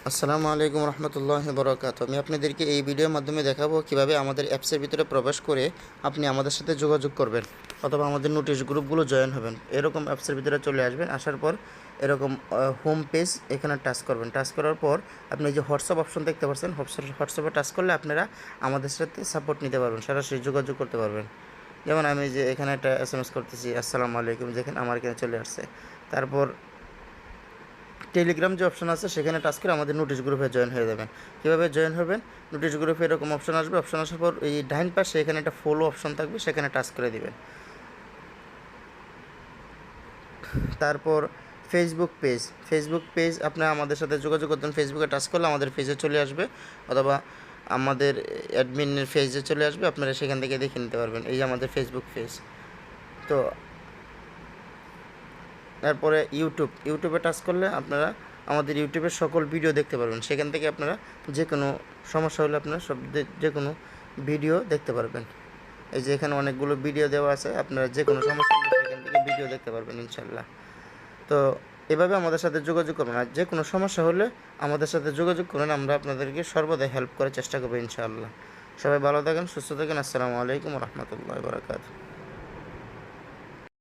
আসসালামু আলাইকুম রহমতুল্লাহি বরকাত। আমি আপনাদেরকে এই ভিডিওর মাধ্যমে দেখাবো কিভাবে আমাদের অ্যাপসের ভিতরে প্রবেশ করে আপনি আমাদের সাথে যোগাযোগ করবেন অথবা আমাদের নোটিশ গ্রুপগুলো জয়েন হবেন। এরকম অ্যাপসের ভিতরে চলে আসবেন, আসার পর এরকম হোম পেজ এখানে টাচ করবেন। টাচ করার পর আপনি এই যে হোয়াটসঅ্যাপ অপশন দেখতে পাচ্ছেন, হোয়াটসঅ্যাপে টাচ করলে আপনারা আমাদের সাথে সাপোর্ট নিতে পারবেন, সরাসরি যোগাযোগ করতে পারবেন। যেমন আমি যে এখানে একটা SMS করতেছি আসসালামু আলাইকুম, যেখানে আমার এখানে চলে আসছে। তারপর টেলিগ্রাম যে অপশন আছে সেখানে টাচ করে আমাদের নোটিশ গ্রুপে জয়েন হয়ে যাবেন। কীভাবে জয়েন হবেন? নোটিশ গ্রুপে এরকম অপশন আসবে, অপশন আসার পর এই ডাইন পাশে এখানে একটা ফলো অপশন থাকবে, সেখানে টাচ করে দিবেন। তারপর ফেসবুক পেজ আপনারা আমাদের সাথে যোগাযোগ করতেন, ফেসবুকে টাচ করলে আমাদের পেজে চলে আসবে অথবা আমাদের অ্যাডমিনের পেজে চলে আসবে, আপনারা সেখান থেকে দেখে নিতে পারবেন। এই যে আমাদের ফেসবুক পেজ। তো তারপরে ইউটিউবে টাচ করলে আপনারা আমাদের ইউটিউবের সকল ভিডিও দেখতে পারবেন। সেখান থেকে আপনারা যে কোনো সমস্যা হলে আপনারা যে কোনো ভিডিও দেখতে পারবেন। এই যে এখানে অনেকগুলো ভিডিও দেওয়া আছে, আপনারা যে কোনো সমস্যা হলে সেখান থেকে ভিডিও দেখতে পারবেন ইনশাল্লাহ। তো এভাবে আমাদের সাথে যোগাযোগ করবেন, আর যে কোনো সমস্যা হলে আমাদের সাথে যোগাযোগ করুন, আমরা আপনাদেরকে সর্বদা হেল্প করার চেষ্টা করবো ইনশাআল্লাহ। সবাই ভালো থাকেন, সুস্থ থাকেন। আসসালামু আলাইকুম রহমতুল্লাহ বরকাত।